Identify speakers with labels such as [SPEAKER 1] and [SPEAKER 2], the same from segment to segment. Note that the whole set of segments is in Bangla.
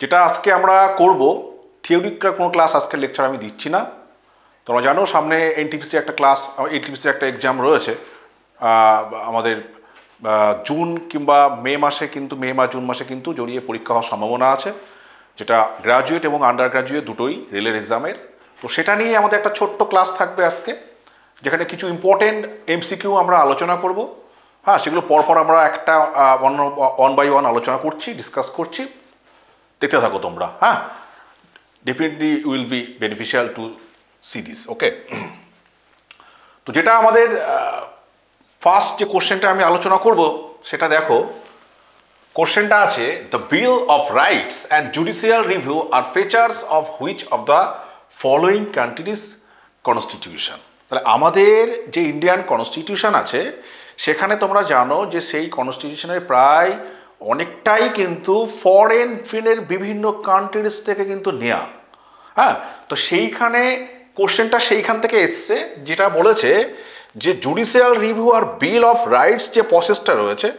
[SPEAKER 1] যেটা আজকে আমরা করব, থিওরিক্যাল কোনো ক্লাস আজকের লেকচার আমি দিচ্ছি না। তোমরা জানো সামনে এনটিপিসির একটা ক্লাস, এনটিপিসির একটা এক্সাম রয়েছে আমাদের জুন কিংবা মে মাসে, কিন্তু মে বা জুন মাসে কিন্তু জড়িয়ে পরীক্ষা হওয়ার সম্ভাবনা আছে, যেটা গ্র্যাজুয়েট এবং আন্ডার গ্র্যাজুয়েট দুটোই রেলের এক্সামের। তো সেটা নিয়ে আমাদের একটা ছোট্ট ক্লাস থাকবে আজকে, যেখানে কিছু ইম্পর্টেন্ট এমসিকিউ আমরা আলোচনা করব। হ্যাঁ, সেগুলো পরপর আমরা একটা ওয়ান বাই ওয়ান আলোচনা করছি, ডিসকাস করছি, দেখতে থাকো তোমরা। হ্যাঁ, definitely will be beneficial to see this. Okay, তো যেটা আমাদের ফার্স্ট যে কোশ্চেনটা আমি আলোচনা করব সেটা দেখো। কোশ্চেনটা আছে, the bill of rights and judicial review are features of which of the following countries constitution. তাহলে আমাদের যে ইন্ডিয়ান কনস্টিটিউশন আছে সেখানে তোমরা জানো যে সেই কনস্টিটিউশনের প্রায় অনেকটাই কিন্তু ফরেনের বিভিন্ন কান্ট্রিজ থেকে কিন্তু নেওয়া। হ্যাঁ, তো সেইখানে কোশ্চেনটা সেইখান থেকে এসছে, যেটা বলেছে যে জুডিশিয়াল রিভিউ আর বিল অফ রাইটস যে প্রসেসটা রয়েছে,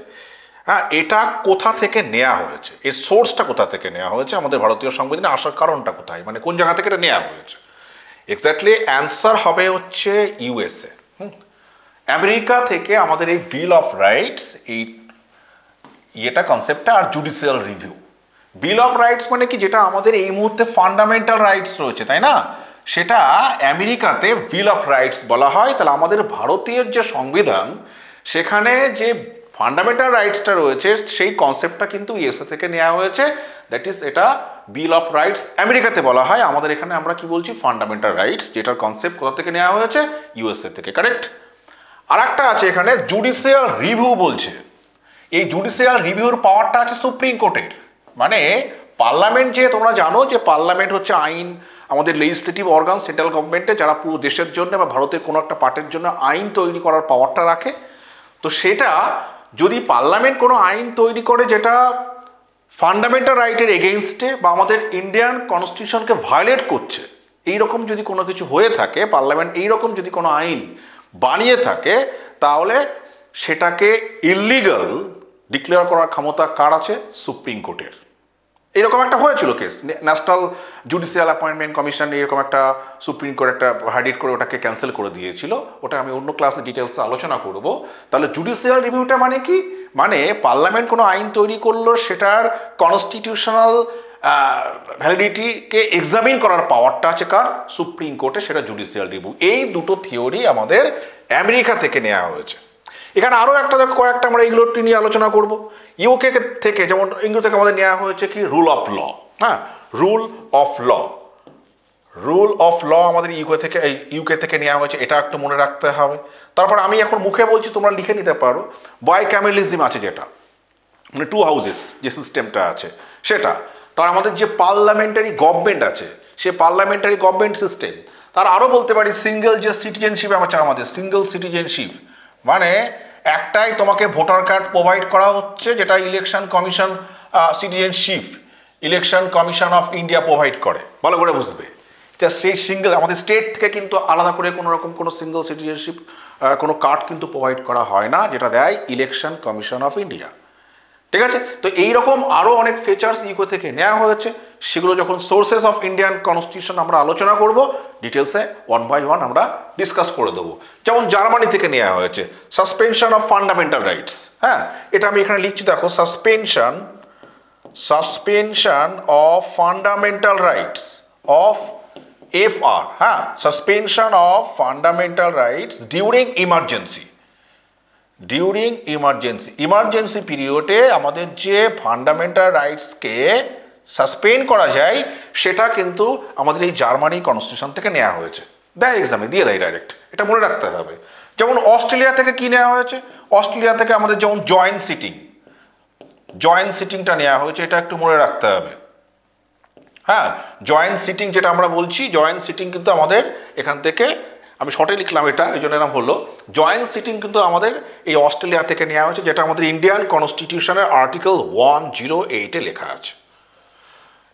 [SPEAKER 1] হ্যাঁ, এটা কোথা থেকে নেওয়া হয়েছে, এর সোর্সটা কোথা থেকে নেওয়া হয়েছে, আমাদের ভারতীয় সংবিধানে আসার কারণটা কোথায়, মানে কোন জায়গা থেকে এটা নেওয়া হয়েছে। এক্স্যাক্টলি অ্যান্সার হবে হচ্ছে ইউএসএ। আমেরিকা থেকে আমাদের এই বিল অফ রাইটস, এই এটা কনসেপ্টটা, আর judicial review. Bill of rights মানে কি, যেটা আমাদের এই মুহূর্তে ফান্ডামেন্টাল রাইটস রয়েছে, তাই না, সেটা আমেরিকাতে বিল অফ রাইটস বলা হয়। তাহলে আমাদের ভারতীয় যে সংবিধান, সেখানে যে ফান্ডামেন্টাল রাইটসটা রয়েছে সেই কনসেপ্টটা কিন্তু ইউএসএ থেকে নেওয়া হয়েছে। দ্যাট ইজ, এটা বিল অফ রাইটস আমেরিকাতে বলা হয়, আমাদের এখানে আমরা কি বলছি, ফান্ডামেন্টাল রাইটস, যেটার কনসেপ্ট কোথা থেকে নেওয়া হয়েছে, ইউএসএ থেকে। কারেক্ট। আর একটা আছে এখানে জুডিশিয়াল রিভিউ বলছে। এই জুডিশিয়াল রিভিউর পাওয়ারটা আছে সুপ্রিম কোর্টের। মানে পার্লামেন্ট, যে তোমরা জানো যে পার্লামেন্ট হচ্ছে আইন, আমাদের লেজিসলেটিভ অর্গান সেন্ট্রাল গভর্নমেন্টে, যারা পুরো দেশের জন্য বা ভারতের কোনো একটা পার্টের জন্য আইন তৈরি করার পাওয়ারটা রাখে। তো সেটা যদি পার্লামেন্ট কোনো আইন তৈরি করে যেটা ফান্ডামেন্টাল রাইটের এগেইনস্টে বা আমাদের ইন্ডিয়ান কনস্টিটিউশনকে ভায়োলেট করছে, এইরকম যদি কোনো কিছু হয়ে থাকে, পার্লামেন্ট এইরকম যদি কোনো আইন বানিয়ে থাকে, তাহলে সেটাকে ইললিগাল ডিক্লেয়ার করার ক্ষমতা কার আছে, সুপ্রিম কোর্টের। এরকম একটা হয়েছিল case, national judicial appointment commission, এরকম একটা সুপ্রিম কোর্ট একটা হাইডিট করে ওটাকে ক্যান্সেল করে দিয়েছিল। ওটা আমি অন্য ক্লাসে ডিটেলসে আলোচনা করব। তাহলে জুডিশিয়াল রিভিউটা মানে কি, মানে পার্লামেন্ট কোনো আইন তৈরি করলো, সেটার কনস্টিটিউশনাল ভ্যালিডিটিকে এক্সামিন করার পাওয়ারটা আছে কার, সুপ্রিম কোর্টে, সেটা জুডিশিয়াল রিভিউ। এই দুটো থিওরি আমাদের আমেরিকা থেকে নেওয়া হয়েছে। এখানে আরও একটা কয়েকটা আমরা এইগুলো নিয়ে আলোচনা করব। ইউকে থেকে, যেমন ইংরেজি থেকে আমাদের নেওয়া হয়েছে কি, রুল অফ ল। হ্যাঁ, rule of law, rule of law আমাদের ইউকে থেকে নেওয়া হয়েছে, এটা একটু মনে রাখতে হবে। তারপর আমি এখন মুখে বলছি, তোমরা লিখে নিতে পারো। বাইক্যামেরালিজম আছে, যেটা মানে টু হাউসেস যে সিস্টেমটা আছে সেটা। তার আমাদের যে পার্লামেন্টারি গভর্নমেন্ট আছে, সে পার্লামেন্টারি গভর্নমেন্ট সিস্টেম। তার আরও বলতে পারি সিঙ্গেল যে সিটিজেনশিপ আছে আমাদের, সিঙ্গেল সিটিজেনশিপ, মানে একটাই তোমাকে ভোটার কার্ড প্রোভাইড করা হচ্ছে, যেটা election commission citizenship, election commission of India provide করে, ভালো করে বুঝবে। সেই সিঙ্গেল, আমাদের স্টেট থেকে কিন্তু আলাদা করে কোনো রকম কোনো সিঙ্গেল সিটিজেনশিপ কোনো কার্ড কিন্তু প্রোভাইড করা হয় না, যেটা দেয় ইলেকশন কমিশন অফ ইন্ডিয়া। ঠিক আছে, তো এইরকম আরও অনেক ফিচার্স ইউকে থেকে নেওয়া হয়েছে। সেগুলো যখন সোর্সেস অফ ইন্ডিয়ান কনস্টিটিউশন আমরা আলোচনা করব, ডিটেলসে ওয়ান বাই ওয়ান আমরা ডিসকাস করে দেবো। যেমন জার্মানি থেকে নেওয়া হয়েছে সাসপেনশন অফ ফান্ডামেন্টাল রাইটস। হ্যাঁ, এটা আমি এখানে লিখছি, দেখো, suspension of fundamental rights of FR। হ্যাঁ, suspension of fundamental rights during emergency. Emergency পিরিয়ডে আমাদের যে ফান্ডামেন্টাল রাইটসকে সাসপেন্ড করা যায়, সেটা কিন্তু আমাদের এই জার্মানি কনস্টিটিউশন থেকে নেওয়া হয়েছে। দেয় এক্সামে দিয়ে দেয় ডাইরেক্ট, এটা মনে রাখতে হবে। যেমন অস্ট্রেলিয়া থেকে কি নেওয়া হয়েছে, অস্ট্রেলিয়া থেকে আমাদের যেমন জয়েন্ট সিটিংটা নেওয়া হয়েছে, এটা একটু মনে রাখতে হবে। হ্যাঁ, জয়েন্ট সিটিং যেটা আমরা বলছি, জয়েন্ট সিটিং কিন্তু আমাদের এখান থেকে, আমি শর্টে লিখলাম এটা, এই জন্য এরকম হলো। জয়েন্ট সিটিং কিন্তু আমাদের এই অস্ট্রেলিয়া থেকে নেওয়া হয়েছে, যেটা আমাদের ইন্ডিয়ান কনস্টিটিউশনের আর্টিকেল 108-এ লেখা আছে।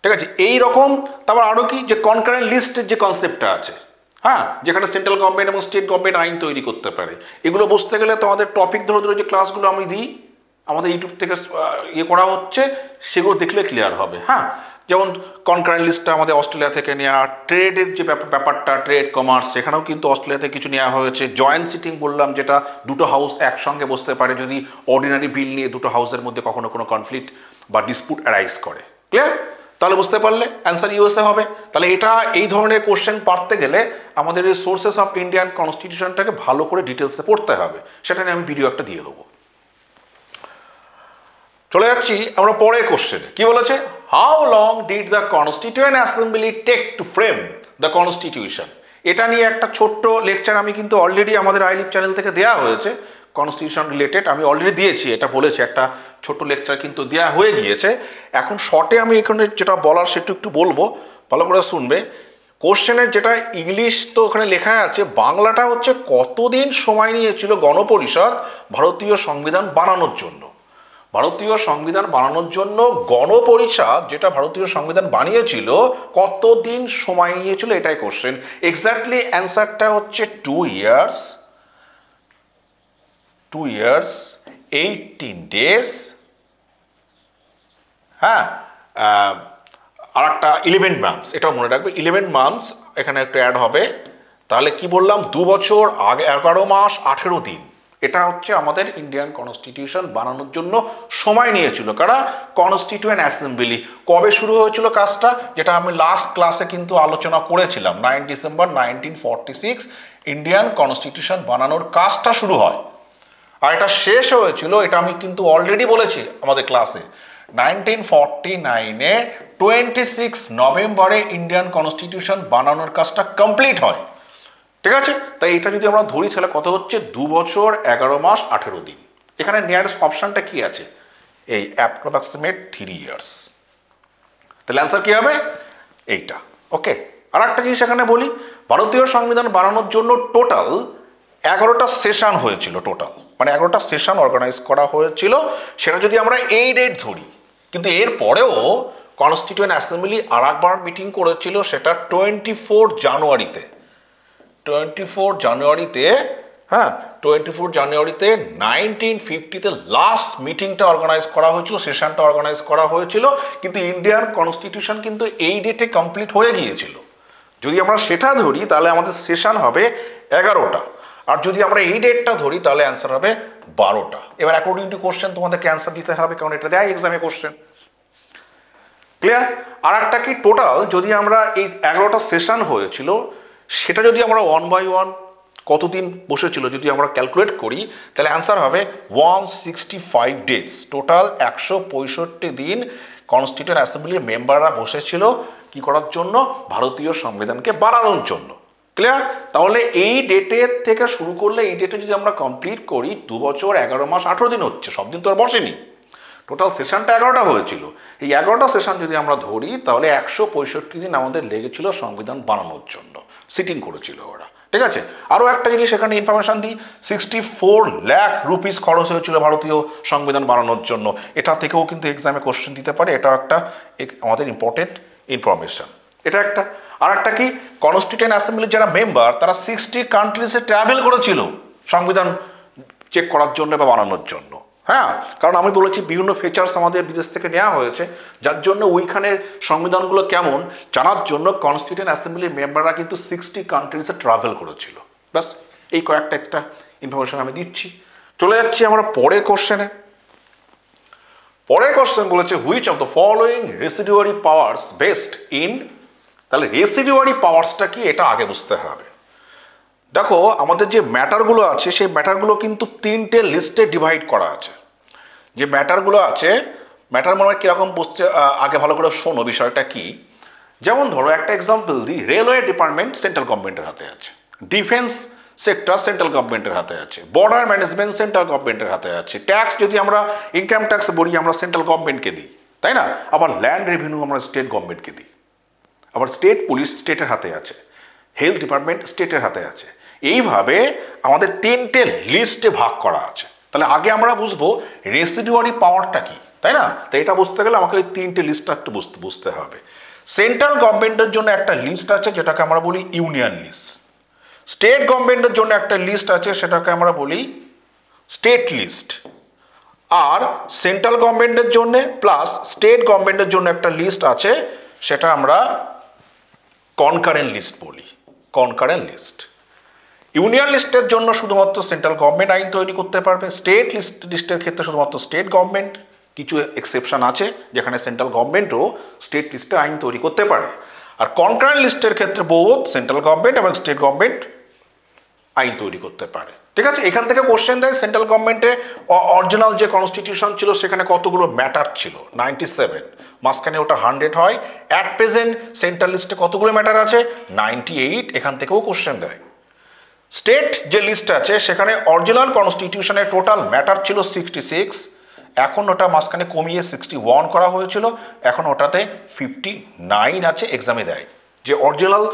[SPEAKER 1] ঠিক আছে, এইরকম। তারপর আরও কি, যে কনকারেন্ট লিস্টের যে কনসেপ্টটা আছে, হ্যাঁ, যেখানে সেন্ট্রাল গভর্নমেন্ট এবং স্টেট গভর্নমেন্ট আইন তৈরি করতে পারে, এগুলো বুঝতে গেলে তোমাদের টপিক ধরে ধরে যে ক্লাসগুলো আমি দিই, আমাদের ইউটিউব থেকে করা হচ্ছে, সেগুলো দেখলে ক্লিয়ার হবে। হ্যাঁ, যেমন কনকারেন্ট লিস্টটা আমাদের অস্ট্রেলিয়া থেকে নেওয়া, ট্রেডের যে ব্যাপারটা ট্রেড কমার্স সেখানেও কিন্তু অস্ট্রেলিয়াতে কিছু নেওয়া হয়েছে, জয়েন্ট সিটিং বললাম যেটা দুটো হাউস একসঙ্গে বসতে পারে যদি অর্ডিনারি বিল নিয়ে দুটো হাউসের মধ্যে কখনো কোনো কনফ্লিক্ট বা ডিসপুট অ্যারাইজ করে। ক্লিয়ার? তাহলে বুঝতে পারলে অ্যান্সার ইউএসএ হবে। তাহলে এটা এই ধরনের কোশ্চেন পারতে গেলে আমাদের এই সোর্সেস অফ ইন্ডিয়ান কনস্টিটিউশনটাকে ভালো করে ডিটেলসে পড়তে হবে, সেটা নিয়ে আমি ভিডিও একটা দিয়ে দেবো। চলে যাচ্ছি আমরা পরের কোশ্চেনে। কি বলেছে? How long did the constituent assembly take to frame the constitution. এটা নিয়ে একটা ছোট্ট লেকচার আমি কিন্তু অলরেডি আমাদের আইলিভ চ্যানেল থেকে দেওয়া হয়েছে, কনস্টিটিউশন রিলেটেড আমি অলরেডি দিয়েছি, এটা বলেছি একটা ছোট্ট লেকচার কিন্তু দেওয়া হয়ে গিয়েছে। এখন শর্টে আমি এখানে যেটা বলার সেটা একটু বলবো, ভালো করে শুনবে। কোশ্চেনের যেটা ইংলিশ তো ওখানে লেখা আছে, বাংলাটা হচ্ছে কতদিন সময় নিয়েছিল গণপরিষদ ভারতীয় সংবিধান বানানোর জন্য। ভারতীয় সংবিধান বানানোর জন্য গণপরিষদ যেটা ভারতীয় সংবিধান বানিয়েছিল কতদিন সময় নিয়েছিল, এটাই কোশ্চেন। এক্স্যাক্টলি অ্যান্সারটা হচ্ছে 2 years 18 days, হ্যাঁ, আর একটা 11 months, এটাও মনে রাখবে 11 months এখানে একটু অ্যাড হবে। তাহলে কি বললাম, 2 বছর আগে 11 মাস 18 দিন এটা হচ্ছে আমাদের ইন্ডিয়ান কনস্টিটিউশন বানানোর জন্য সময় নিয়েছিল। কারা? Constituent assembly. কবে শুরু হয়েছিল কাজটা, যেটা আমি লাস্ট ক্লাসে কিন্তু আলোচনা করেছিলাম, 9 ডিসেম্বর 1946 ইন্ডিয়ান কনস্টিটিউশন বানানোর কাজটা শুরু হয়। আর এটা শেষ হয়েছিল, এটা আমি কিন্তু অলরেডি বলেছি আমাদের ক্লাসে, 1949-এ 26 নভেম্বরে ইন্ডিয়ান কনস্টিটিউশন বানানোর কাজটা কমপ্লিট হয়। ঠিক আছে? তাই এটা যদি আমরা ধরি তাহলে কত হচ্ছে, 2 বছর 11 মাস 18 দিন। এখানে নিয়ারেস্ট অপশনটা কি আছে, এই অ্যাপ্রক্সিমেট 3 years। তাহলে অ্যান্সার কি হবে, এইটা। ওকে, আর একটা জিনিস এখানে বলি, ভারতীয় সংবিধান বানানোর জন্য টোটাল 11টা সেশন হয়েছিল, টোটাল মানে 11টা সেশন অর্গানাইজ করা হয়েছিল। সেটা যদি আমরা এই ডেট ধরি, কিন্তু এর পরেও কনস্টিটিউয়েন্ট অ্যাসেম্বলি আর একবার মিটিং করেছিল, সেটা 24 জানুয়ারিতে। 24 জানুয়ারিতে, হ্যাঁ 24 জানুয়ারিতে 1950-তে লাস্ট মিটিংটা অর্গানাইজ করা হয়েছিল, সেশনটা অর্গানাইজ করা হয়েছিল। কিন্তু ইন্ডিয়ান কনস্টিটিউশন কিন্তু এই ডেটে কমপ্লিট হয়ে গিয়েছিল। যদি আমরা সেটা ধরি তাহলে আমাদের সেশন হবে 11টা, আর যদি আমরা এই ডেটটা ধরি তাহলে অ্যান্সার হবে 12টা। এবার অ্যাকর্ডিং টু কোশ্চেন তোমাদেরকে অ্যান্সার দিতে হবে, কারণ এটা দেয় এক্সামে কোশ্চেন। ক্লিয়ার? আর একটা কি, টোটাল যদি আমরা এই 11টা সেশন হয়েছিল সেটা যদি আমরা 1 by 1 কতদিন বসেছিল যদি আমরা ক্যালকুলেট করি, তাহলে অ্যান্সার হবে 165 days। টোটাল 165 দিন কনস্টিটিউয়েন্ট অ্যাসেম্বলির মেম্বাররা বসেছিল কি করার জন্য, ভারতীয় সংবিধানকে বানানোর জন্য। ক্লিয়ার? তাহলে এই ডেটের থেকে শুরু করলে এই ডেটে যদি আমরা কমপ্লিট করি, 2 বছর 11 মাস 18 দিন হচ্ছে, সব দিন তো আর বসেনি। টোটাল সেশনটা 11টা হয়েছিল। এই 11টা সেশন যদি আমরা ধরি তাহলে 165 দিন আমাদের লেগেছিল সংবিধান বানানোর জন্য, সিটিং করেছিল ওরা। ঠিক আছে? আরও একটা জিনিস এখানে ইনফরমেশন দিই, 64 লাখ রুপিস খরচ হয়েছিল ভারতীয় সংবিধান বানানোর জন্য। এটা থেকেও কিন্তু এক্সামে কোশ্চেন দিতে পারে, এটাও একটা আমাদের ইম্পর্টেন্ট ইনফরমেশন। এটা একটা। আর একটা কি, কনস্টিটিউয়েন্ট অ্যাসেম্বলির যারা মেম্বার তারা 60 কান্ট্রিজে ট্রাভেল করেছিল সংবিধান চেক করার জন্য বা বানানোর জন্য। হ্যাঁ, কারণ আমি বলেছি বিভিন্ন ফিচার্স আমাদের বিদেশ থেকে নেওয়া হয়েছে, যার জন্য ওইখানের সংবিধানগুলো কেমন জানার জন্য কনস্টিটিউয়েন্ট অ্যাসেম্বলির মেম্বাররা কিন্তু 60 কান্ট্রিজে ট্রাভেল করেছিল। ব্যাস, এই কয়েকটা একটা ইনফরমেশন আমি দিচ্ছি। চলে যাচ্ছি আমরা পরের কোশ্চেনে। পরের কোশ্চেন বলেছে, which of the following residuary powers vest in. তাহলে রেসিডুয়ারি পাওয়ার্সটা কি এটা আগে বুঝতে হবে। দেখো, আমাদের যে ম্যাটারগুলো আছে সেই ম্যাটারগুলো কিন্তু 3টে লিস্টে ডিভাইড করা আছে। যে ম্যাটারগুলো আছে, ম্যাটার মানে কীরকম বুঝছে আগে ভালো করে শোনো বিষয়টা কি। যেমন ধরো একটা এক্সাম্পল দিই, রেলওয়ে ডিপার্টমেন্ট সেন্ট্রাল গভর্নমেন্টের হাতে আছে, ডিফেন্স সেক্টর সেন্ট্রাল গভর্নমেন্টের হাতে আছে, বর্ডার ম্যানেজমেন্ট সেন্ট্রাল গভর্নমেন্টের হাতে আছে, ট্যাক্স যদি আমরা ইনকাম ট্যাক্স বলি আমরা সেন্ট্রাল গভর্নমেন্টকে দিই, তাই না? আবার ল্যান্ড রেভিনিউ আমরা স্টেট গভর্নমেন্টকে দিই, আবার স্টেট পুলিশ স্টেটের হাতে আছে, হেলথ ডিপার্টমেন্ট স্টেটের হাতে আছে। এইভাবে আমাদের 3টে লিস্টে ভাগ করা আছে। তাহলে আগে আমরা বুঝবো রেসিডুয়ারি পাওয়ারটা কি, তাই না? তো এটা বুঝতে গেলে আমাকে ওই 3টে লিস্টটা একটু বুঝতে হবে। সেন্ট্রাল গভর্নমেন্টের জন্য একটা লিস্ট আছে যেটাকে আমরা বলি ইউনিয়ন লিস্ট, স্টেট গভর্নমেন্টের জন্য একটা লিস্ট আছে সেটাকে আমরা বলি স্টেট লিস্ট, আর সেন্ট্রাল গভর্নমেন্টের জন্য প্লাস স্টেট গভর্নমেন্টের জন্য একটা লিস্ট আছে সেটা আমরা কনকারেন্ট লিস্ট বলি। কনকারেন্ট লিস্ট ইউনিয়ন লিস্টের জন্য শুধুমাত্র সেন্ট্রাল গভর্নমেন্ট আইন তৈরি করতে পারবে। স্টেট লিস্টের ক্ষেত্রে শুধুমাত্র স্টেট গভর্নমেন্ট, কিছু এক্সেপশন আছে যেখানে সেন্ট্রাল গভর্নমেন্টও স্টেট লিস্টে আইন তৈরি করতে পারে। আর কনকারেন্ট লিস্টের ক্ষেত্রে বোথ সেন্ট্রাল গভর্নমেন্ট এবং স্টেট গভর্নমেন্ট আইন তৈরি করতে পারে। ঠিক আছে, এখান থেকে কোশ্চেন দেয় সেন্ট্রাল গভর্নমেন্টে অরিজিনাল যে কনস্টিটিউশন ছিল সেখানে কতগুলো ম্যাটার ছিল, 97, মাঝখানে ওটা 100 হয়। অ্যাট প্রেজেন্ট সেন্ট্রাল লিস্টে কতগুলো ম্যাটার আছে, 98, এখান থেকেও কোশ্চেন দেয়। স্টেট যে লিস্ট আছে সেখানে অরিজিনাল কনস্টিটিউশনের টোটাল ম্যাটার ছিল 66, এখন ওটা মাঝখানে কমিয়ে 61 করা হয়েছিল, এখন ওটাতে 59 আছে। এক্সামে দেয় যে অরিজিনাল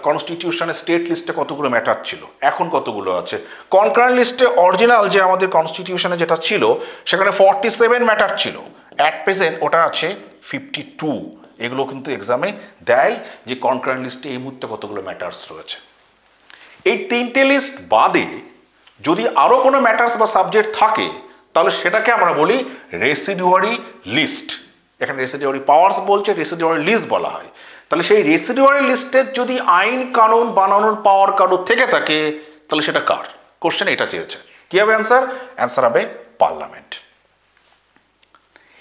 [SPEAKER 1] কনস্টিটিউশনের স্টেট লিস্টে কতগুলো ম্যাটার ছিল, এখন কতগুলো আছে। কনকারেন্ট লিস্টে অরিজিনাল যে আমাদের কনস্টিটিউশনে যেটা ছিল সেখানে 47 ম্যাটার ছিল, অ্যাট প্রেজেন্ট ওটা আছে 52। এগুলো কিন্তু এক্সামে দেয় যে কনকারেন্ট লিস্টে এই মুহূর্তে কতগুলো ম্যাটার্স রয়েছে। এই তিনটে লিস্ট বাদে যদি আরও কোনো ম্যাটার্স বা সাবজেক্ট থাকে তাহলে সেটাকে আমরা বলি রেসিডুয়ারি লিস্ট। এখানে রেসিডুয়ারি পাওয়ার্স বলছে, রেসিডুয়ারি লিস্ট বলা হয়। তাহলে সেই রেসিডুয়ারি লিস্টের যদি আইন কানুন বানানোর পাওয়ার কারোর থেকে থাকে তাহলে সেটা কার? কোশ্চেন এটা চেয়েছে। কি হবে অ্যান্সার? অ্যান্সার হবে পার্লামেন্ট।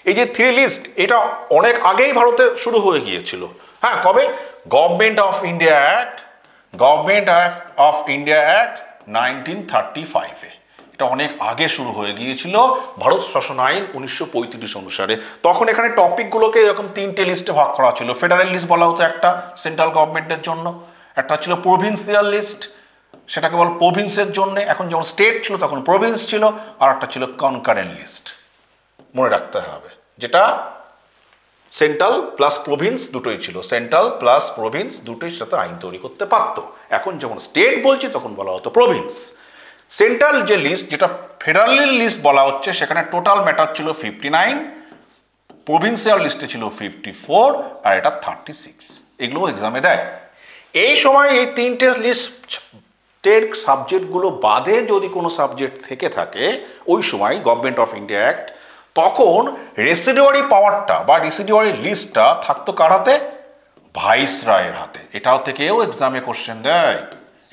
[SPEAKER 1] এই যে থ্রি লিস্ট এটা অনেক আগেই ভারতে শুরু হয়ে গিয়েছিল। হ্যাঁ, কবে? গভর্নমেন্ট অফ ইন্ডিয়া অ্যাক্ট 1935-এ। এটা অনেক আগে শুরু হয়ে গিয়েছিল ভারত শাসন আইন 1935 অনুসারে। তখন এখানে টপিকগুলোকে এরকম তিনটে লিস্টে ভাগ করা ছিল। ফেডারেল লিস্ট বলা হতো একটা সেন্ট্রাল গভর্নমেন্টের জন্য, একটা ছিল প্রভিন্সিয়াল লিস্ট, সেটাকে বল প্রভিন্সের জন্য, এখন যখন স্টেট ছিল তখন প্রভিন্স ছিল, আর একটা ছিল কনকারেন্ট লিস্ট। মনে রাখতে হবে যেটা সেন্ট্রাল প্লাস প্রভিন্স দুটোই ছিল, সেন্ট্রাল প্লাস প্রভিন্স দুটোই সাথে আইন তৈরি করতে পারত। এখন যখন স্টেট বলছি তখন বলা হতো প্রভিন্স। সেন্ট্রাল যে লিস্ট যেটা ফেডারেল লিস্ট বলা হচ্ছে সেখানে টোটাল ম্যাটার ছিল 59, প্রভিন্সিয়াল লিস্টে ছিল 54, আর এটা 36। এগুলো এক্সামে দেয়। এই সময় এই তিনটে লিস্টের সাবজেক্টগুলো বাদে যদি কোনো সাবজেক্ট থেকে থাকে ওই সময় গভর্নমেন্ট অফ ইন্ডিয়া অ্যাক্ট, তখন রেসিডুয়ারি পাওয়ারটা বা রেসিডুয়ারি লিস্টটা থাকতো কার হাতে? ভাইসরয়ের হাতে। এটাও থেকেও এক্সামে কোশ্চেন দেয়,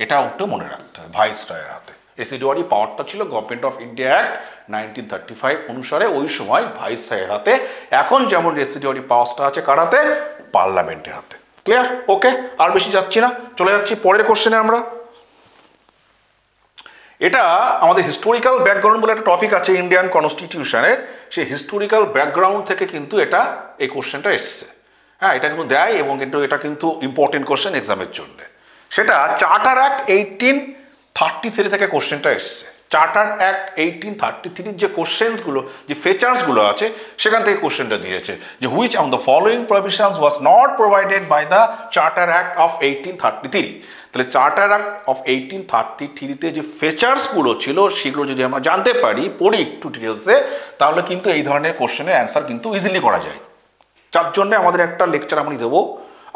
[SPEAKER 1] এটাও একটু মনে রাখতে হবে, ভাইসরয়ের হাতে। রেসিডুয়ারি পাওয়ারটা ছিল গভর্নমেন্ট অফ ইন্ডিয়া অ্যাক্ট 1935 অনুসারে, ওই সময় ভাইসরয়ের হাতে। এখন যেমন রেসিডুয়ারি পাওয়ারটা আছে কার হাতে? পার্লামেন্টের হাতে। ক্লিয়ার? ওকে, আর বেশি যাচ্ছি না, চলে যাচ্ছি পরের কোশ্চেনে আমরা। এটা আমাদের হিস্টোরিক্যাল ব্যাকগ্রাউন্ড বলে একটা টপিক আছে ইন্ডিয়ান কনস্টিটিউশনের, সেই হিস্টোরিক্যাল ব্যাকগ্রাউন্ড থেকে কিন্তু এটা এই কোশ্চেনটা এসছে। হ্যাঁ, এটা কিন্তু দেয় এবং এটা কিন্তু ইম্পর্টেন্ট কোশ্চেন এক্সামের জন্য। সেটা চার্টার অ্যাক্ট 1833 থেকে কোশ্চেনটা এসছে। চার্টার অ্যাক্ট 1833 যে কোশ্চেন্সগুলো, যে ফিচার্সগুলো আছে সেখান থেকে কোশ্চেনটা দিয়েছে যে which of the following provisions was not provided by the charter act of 1833। তাহলে চার্টার অ্যাক্ট অফ 1833-তে যে ফিচার্সগুলো ছিল সেগুলো যদি আমরা জানতে পারি, পড়ি একটু ডিটেলসে, তাহলে কিন্তু এই ধরনের কোশ্চেনের অ্যান্সার কিন্তু ইজিলি করা যায়। যার জন্য আমাদের একটা লেকচার আমি দেবো,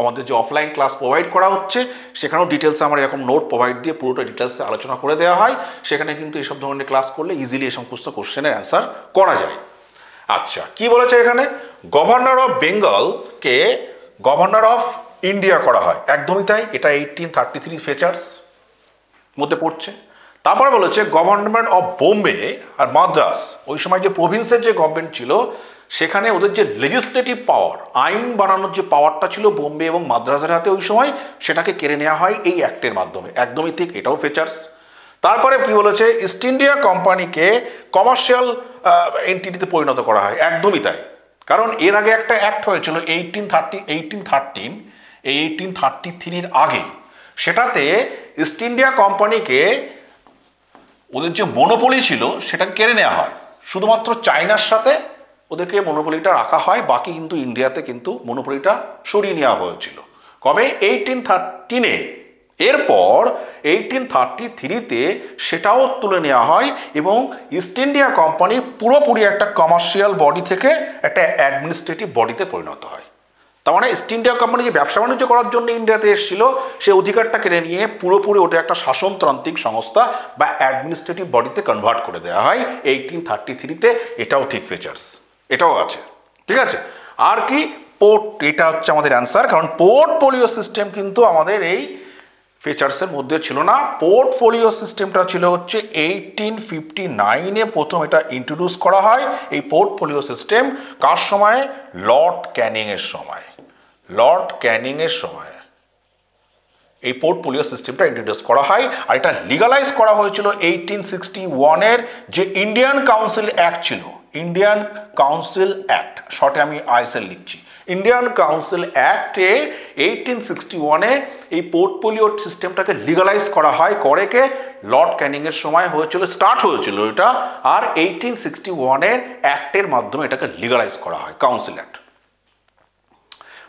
[SPEAKER 1] আমাদের যে অফলাইন ক্লাস প্রোভাইড করা হচ্ছে সেখানেও ডিটেলসে আমার এরকম নোট প্রোভাইড দিয়ে পুরোটা ডিটেলসে আলোচনা করে দেওয়া হয়। সেখানে কিন্তু এইসব ধরনের ক্লাস করলে ইজিলি এই সমস্ত কোশ্চেনের অ্যান্সার করা যায়। আচ্ছা, কি বলেছে এখানে? গভর্নর অফ বেঙ্গলকে গভর্নর অফ ইন্ডিয়া করা হয়, একদমই তাই। এটা 1833 ফিচার্স মধ্যে পড়ছে। তারপর বলেছে গভর্নমেন্ট অফ বোম্বে আর মাদ্রাস, ওই সময় যে প্রভিন্সের যে গভর্নমেন্ট ছিল সেখানে ওদের যে লেজিসলেটিভ পাওয়ার, আইন বানানোর যে পাওয়ারটা ছিল বোম্বে এবং মাদ্রাসের হাতে ওই সময়, সেটাকে কেড়ে নেওয়া হয় এই অ্যাক্টের মাধ্যমে। একদমই ঠিক, এটাও ফিচার্স। তারপরে কি বলেছে? ইস্ট ইন্ডিয়া কোম্পানিকে কমার্শিয়াল এন্টিটিতে পরিণত করা হয়, একদমই তাই। কারণ এর আগে একটা অ্যাক্ট হয়েছিল 1813, এই 1833-র আগে, সেটাতে ইস্ট ইন্ডিয়া কোম্পানিকে ওদের যে মনোপলি ছিল সেটা কেড়ে নেওয়া হয়। শুধুমাত্র চায়নার সাথে ওদেরকে মনোপলিটা রাখা হয়, বাকি কিন্তু ইন্ডিয়াতে কিন্তু মনোপলিটা সরিয়ে নেওয়া হয়েছিল। কবে? 1813-এ। এরপর 1833-তে সেটাও তুলে নেওয়া হয় এবং ইস্ট ইন্ডিয়া কোম্পানি পুরোপুরি একটা কমার্শিয়াল বডি থেকে একটা অ্যাডমিনিস্ট্রেটিভ বডিতে পরিণত হয়। তার মানে ইস্ট ইন্ডিয়া কোম্পানি যে ব্যবসা বাণিজ্য করার জন্য ইন্ডিয়াতে এসেছিল সে অধিকারটা কেড়ে নিয়ে পুরোপুরি ওটা একটা শাসনতান্ত্রিক সংস্থা বা অ্যাডমিনিস্ট্রেটিভ বডিতে কনভার্ট করে দেওয়া হয় 1833-তে। এটাও ঠিক ফিচার্স, এটাও আছে। ঠিক আছে, আর কি? এটা হচ্ছে আমাদের অ্যান্সার, কারণ পোর্টফোলিও সিস্টেম কিন্তু আমাদের এই ফিচার্সের মধ্যে ছিল না। পোর্টফোলিও সিস্টেমটা ছিল হচ্ছে 1859-এ প্রথম এটা ইন্ট্রোডিউস করা হয়। এই পোর্টফোলিও সিস্টেম কার সময়? লর্ড ক্যানিংয়ের সময়। লর্ড ক্যানিংয়ের সময় এই পোর্টফোলিও সিস্টেমটা ইন্ট্রোডিউস করা হয়, আর এটা লিগালাইজ করা হয়েছিল 1861-এর যে ইন্ডিয়ান কাউন্সিল অ্যাক্ট ছিল, ইন্ডিয়ান কাউন্সিল অ্যাক্ট, শর্টে আমি আইএসএল লিখছি। ইন্ডিয়ান কাউন্সিল অ্যাক্টে 1861-এ এই পোর্টফোলিও সিস্টেমটাকে লিগালাইজ করা হয়। করে কে? লর্ড ক্যানিংয়ের সময় হয়েছিল, স্টার্ট হয়েছিল এটা, আর 1861-এর অ্যাক্টের মাধ্যমে এটাকে লিগালাইজ করা হয়, কাউন্সিল অ্যাক্ট।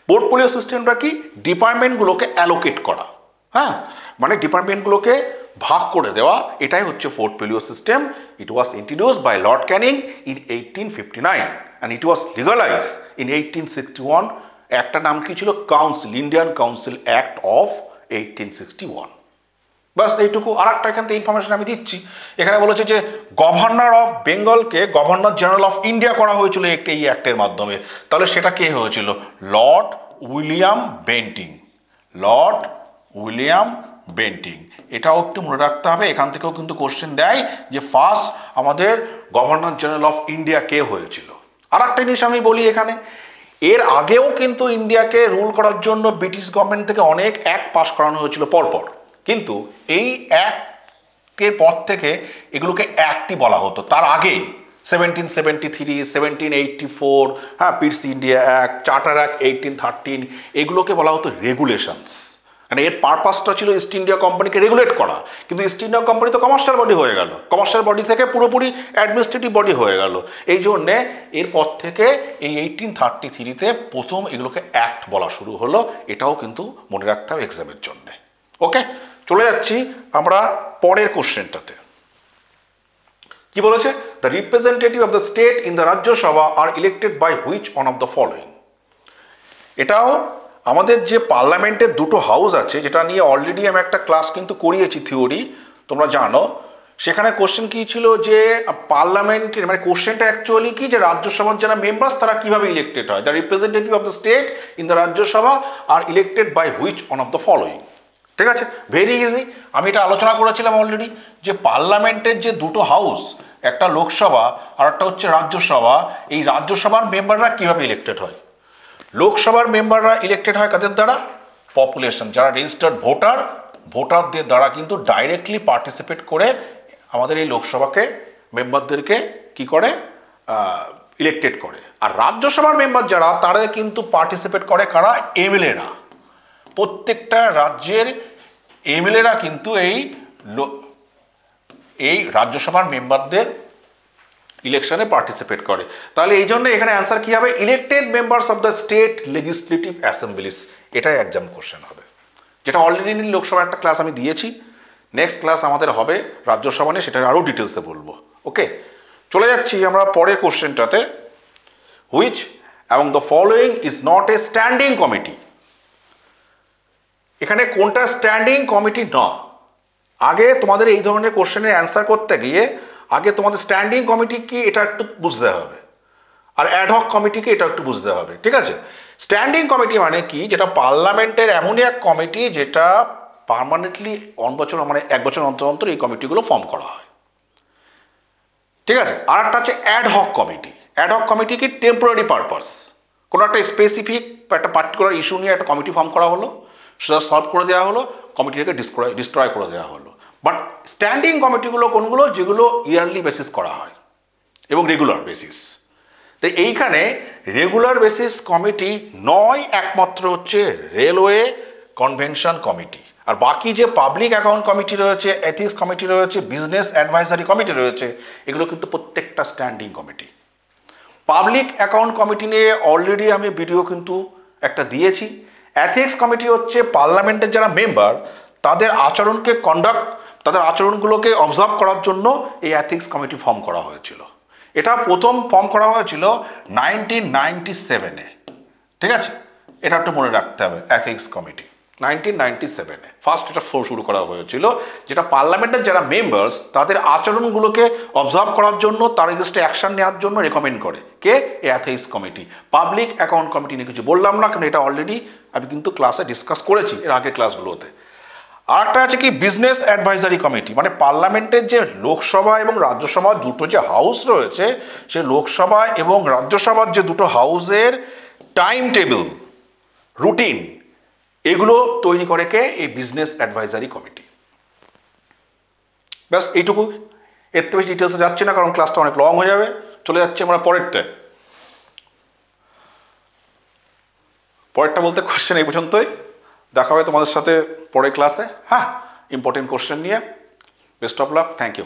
[SPEAKER 1] পোর্টফোলিও সিস্টেমটা কি? ডিপার্টমেন্টগুলোকে অ্যালোকেট করা, হ্যাঁ, মানে ডিপার্টমেন্টগুলোকে ভাগ করে দেওয়া, এটাই হচ্ছে portfolio system. It was introduced by lord Canning in 1859 and it was legalized in 1861. একটার নাম কি ছিল? Council, Indian council act of 1861। বাস এইটুকু। আর একটা এখান থেকে ইনফরমেশন আমি দিচ্ছি, এখানে বলেছে যে গভর্নর অফ বেঙ্গলকে গভর্নর জেনারেল অফ ইন্ডিয়া করা হয়েছিল এই অ্যাক্টের মাধ্যমে। তাহলে সেটা কে হয়েছিল? Lord William Bentinck. Lord William Bentinck, এটাও একটু মনে রাখতে হবে। এখান থেকেও কিন্তু কোশ্চেন দেয় যে ফার্স্ট আমাদের গভর্নর জেনারেল অফ ইন্ডিয়া কে হয়েছিল। আর একটা জিনিস আমি বলি এখানে, এর আগেও কিন্তু ইন্ডিয়াকে রুল করার জন্য ব্রিটিশ গভর্নমেন্ট থেকে অনেক অ্যাক্ট পাস করানো হয়েছিল পরপর, কিন্তু এই অ্যাক্টের পর থেকে এগুলোকে অ্যাক্টই বলা হতো। তার আগে 1773, 1784, হ্যাঁ, পিটস ইন্ডিয়া অ্যাক্ট, চার্টার অ্যাক্ট 1813, এগুলোকে বলা হতো রেগুলেশনস। মানে এর পারপাসটা ছিল ইস্ট ইন্ডিয়া কোম্পানিকে রেগুলেট করা, কিন্তু ইস্ট ইন্ডিয়া কোম্পানি তো কমার্শিয়াল বডি হয়ে গেল, কমার্শিয়াল বডি থেকে পুরোপুরি অ্যাডমিনিস্ট্রেটিভ বডি হয়ে গেল। এই জন্যে এরপর থেকে এই 1833-তে প্রথম এগুলোকে অ্যাক্ট বলা শুরু হলো। এটাও কিন্তু মনে রাখতে হবে এক্সামের জন্যে। ওকে, চলে যাচ্ছি আমরা পরের কোশ্চেনটাতে। কি বলেছে? The representative of the state in the Rajya Sabha are elected by which one of the following. এটাও আমাদের যে পার্লামেন্টের দুটো হাউস আছে, যেটা নিয়ে অলরেডি আমি একটা ক্লাস কিন্তু করিয়েছি, থিওরি তোমরা জানো। সেখানে কোশ্চেন কি ছিল যে পার্লামেন্টের, মানে কোশ্চেনটা অ্যাকচুয়ালি কি, যে রাজ্যসভার যারা মেম্বার্স তারা কিভাবে ইলেক্টেড হয়। The representative of the state in the Rajya Sabha are elected by which one of the following. ঠিক আছে, ভেরি ইজি। আমি এটা আলোচনা করেছিলাম অলরেডি, যে পার্লামেন্টের যে দুটো হাউস, একটা লোকসভা আর একটা হচ্ছে রাজ্যসভা, এই রাজ্যসভার মেম্বাররা কিভাবে ইলেক্টেড হয়। লোকসভার মেম্বাররা ইলেক্টেড হয় কাদের দ্বারা? পপুলেশন, যারা রেজিস্টার্ড ভোটার, ভোটারদের দ্বারা কিন্তু ডাইরেক্টলি পার্টিসিপেট করে আমাদের এই লোকসভাকে মেম্বারদেরকে কি করে? ইলেক্টেড করে। আর রাজ্যসভার মেম্বার যারা, তারা কিন্তু পার্টিসিপেট করে কারা? এমএলএরা। প্রত্যেকটা রাজ্যের এমএলএরা কিন্তু এই রাজ্যসভার মেম্বারদের ইলেকশনে পার্টিসিপেট করে। তাহলে এই জন্য এখানে অ্যান্সার কি হবে? Elected members of the state legislative Assembly's. এটাই এক্সাম কোশ্চেন হবে, যেটা অলরেডি লোকসভার একটা ক্লাস আমি দিয়েছি। নেক্সট ক্লাস আমাদের হবে রাজ্যসভা নিয়ে, সেটা আরও ডিটেলসে বলবো। ওকে, চলে যাচ্ছি আমরা পরের কোশ্চেনটাতে। Which among the following is not a standing committee. এখানে কোনটা স্ট্যান্ডিং কমিটি না? আগে তোমাদের এই ধরনের কোশ্চেনের অ্যান্সার করতে গিয়ে আগে তোমাদের স্ট্যান্ডিং কমিটি কি এটা একটু বুঝতে হবে, আর অ্যাডহক কমিটিকে এটা একটু বুঝতে হবে। ঠিক আছে, স্ট্যান্ডিং কমিটি মানে কি? যেটা পার্লামেন্টের এমনই এক কমিটি যেটা পার্মানেন্টলি মানে 1 বছর অন্তর অন্তর এই কমিটিগুলো ফর্ম করা হয়। ঠিক আছে, আর একটা হচ্ছে অ্যাডহক কমিটি। অ্যাডহক কমিটি কি? টেম্পোরারি পারপাস, কোনো একটা স্পেসিফিক একটা পার্টিকুলার ইস্যু নিয়ে একটা কমিটি ফর্ম করা হলো, সেটা সলভ করে দেওয়া হলো, কমিটিটাকে ডিস্ট্রয় করে দেওয়া হলো। বাট স্ট্যান্ডিং কমিটিগুলো কোনগুলো? যেগুলো ইয়ারলি বেসিস করা হয় এবং রেগুলার বেসিস। তো এইখানে রেগুলার বেসিস কমিটি নয়, একমাত্র হচ্ছে রেলওয়ে কনভেনশন কমিটি। আর বাকি যে পাবলিক অ্যাকাউন্ট কমিটি রয়েছে, এথিক্স কমিটি রয়েছে, বিজনেস অ্যাডভাইজারি কমিটি রয়েছে, এগুলো কিন্তু প্রত্যেকটা standing committee. Public account committee নিয়ে অলরেডি আমি ভিডিও কিন্তু একটা দিয়েছি। এথিক্স কমিটি হচ্ছে পার্লামেন্টের যারা মেম্বার, তাদের তাদের আচরণগুলোকে অবজার্ভ করার জন্য এই এথিক্স কমিটি ফর্ম করা হয়েছিল। এটা প্রথম ফর্ম করা হয়েছিল 1997-এ। ঠিক আছে, এটা একটু মনে রাখতে হবে, এথিক্স কমিটি। 1997-এ ফার্স্ট এটা শুরু করা হয়েছিল, যেটা পার্লামেন্টের যারা মেম্বার্স তাদের আচরণগুলোকে অবজার্ভ করার জন্য, তার এগেইনস্টে অ্যাকশন নেওয়ার জন্য রেকমেন্ড করে। কে? অ্যাথেইস কমিটি। পাবলিক অ্যাকাউন্ট কমিটি নিয়ে কিছু বললাম না, কারণ এটা অলরেডি আমি কিন্তু ক্লাসে ডিসকাস করেছি এর আগের ক্লাসগুলোতে। আরেকটা আছে কি বিজনেস অ্যাডভাইজারি কমিটি, মানে পার্লামেন্টের যে লোকসভা এবং রাজ্যসভা দুটো যে হাউস রয়েছে, সে লোকসভা এবং রাজ্যসভার যে দুটো হাউসের টাইম টেবিল, রুটিন, এগুলো তৈরি করে কে? এই বিজনেস অ্যাডভাইজারি কমিটি। ব্যাস এইটুকু, এর থেকে বেশি ডিটেলসে যাচ্ছি না কারণ ক্লাসটা অনেক লং হয়ে যাবে। চলে যাচ্ছে আমরা পরেরটা বলতে কোশ্চেন এই পর্যন্তই। দেখা হবে তোমাদের সাথে পরের ক্লাসে, হ্যাঁ, ইম্পর্টেন্ট কোশ্চেন নিয়ে। Best of luck, thank you.